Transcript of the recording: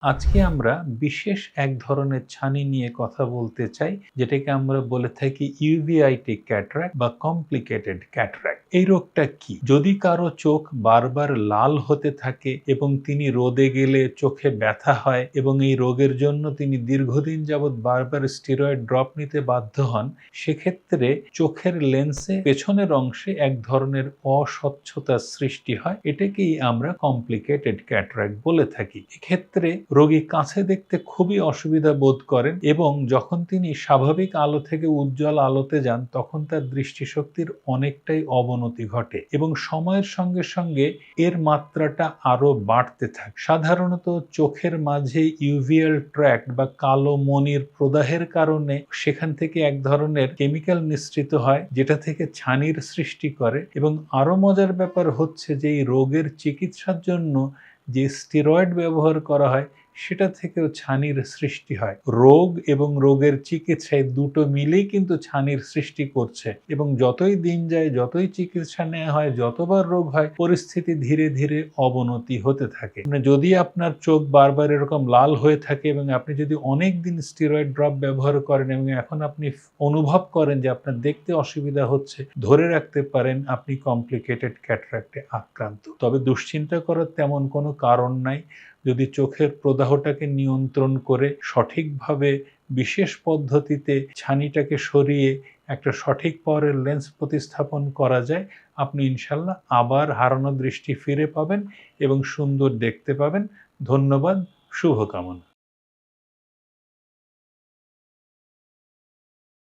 আজকে আমরা বিশেষ এক ধরনের ছানি নিয়ে কথা বলতে চাই, যেটাকে আমরা বলে থাকি ইউভিআইটি ক্যাটারাক্ট বা কমপ্লিকেটেড ক্যাটারাক্ট। এই রোগটা কি? যদি কারো চোখ বারবার লাল হতে থাকে এবং তিনি রোদে গেলে চোখে ব্যথা হয় এবং এই রোগের জন্য তিনি দীর্ঘদিন যাবৎ বারবার স্টেরয়েড ড্রপ নিতে বাধ্য হন, সেক্ষেত্রে চোখের লেন্সে পেছনের অংশে এক ধরনের অস্বচ্ছতার সৃষ্টি হয়। এটাকেই আমরা কমপ্লিকেটেড ক্যাটারাক্ট বলে থাকি। এক্ষেত্রে রোগী কাছে দেখতে খুবই অসুবিধা বোধ করেন এবং যখন তিনি স্বাভাবিক আলো থেকে উজ্জ্বল আলোতে যান তখন তার দৃষ্টিশক্তির অনেকটাই অবনতি ঘটে এবং সময়ের সঙ্গে সঙ্গে এর মাত্রাটা আরো বাড়তে থাকে। সাধারণত চোখের মাঝে ইউভিএল ট্র্যাক্ট বা কালো মণির প্রদাহের কারণে সেখান থেকে এক ধরনের কেমিক্যাল নিঃসৃত হয়, যেটা থেকে ছানির সৃষ্টি করে। এবং আরো মজার ব্যাপার হচ্ছে যে এই রোগের চিকিৎসার জন্য যে স্টেরয়েড ব্যবহার করা হয় সেটা থেকেও ছানির সৃষ্টি হয়। রোগ এবং রোগের চিকিৎসায় দুটো মিলেই কিন্তু ছানির সৃষ্টি করছে এবং যতই দিন যায়, যতই চিকিৎসা নেওয়া হয়, যতবার রোগ হয়, পরিস্থিতি ধীরে ধীরে অবনতি হতে থাকে। যদি আপনার চোখ বারবার এরকম লাল হয়ে থাকে এবং আপনি যদি অনেক দিন স্টেরয়েড ড্রপ ব্যবহার করেন এবং এখন আপনি অনুভব করেন যে আপনার দেখতে অসুবিধা হচ্ছে, ধরে রাখতে পারেন আপনি কমপ্লিকেটেড ক্যাটারাক্টে আক্রান্ত। তবে দুশ্চিন্তা করার তেমন কোনো কারণ নাই। যদি চোখের প্রদাহটাকে নিয়ন্ত্রণ করে সঠিকভাবে বিশেষ পদ্ধতিতে ছানিটাকে সরিয়ে একটা সঠিক পাওয়ারের লেন্স প্রতিস্থাপন করা যায়, আপনি ইনশাল্লাহ আবার হারানো দৃষ্টি ফিরে পাবেন এবং সুন্দর দেখতে পাবেন। ধন্যবাদ, শুভকামনা।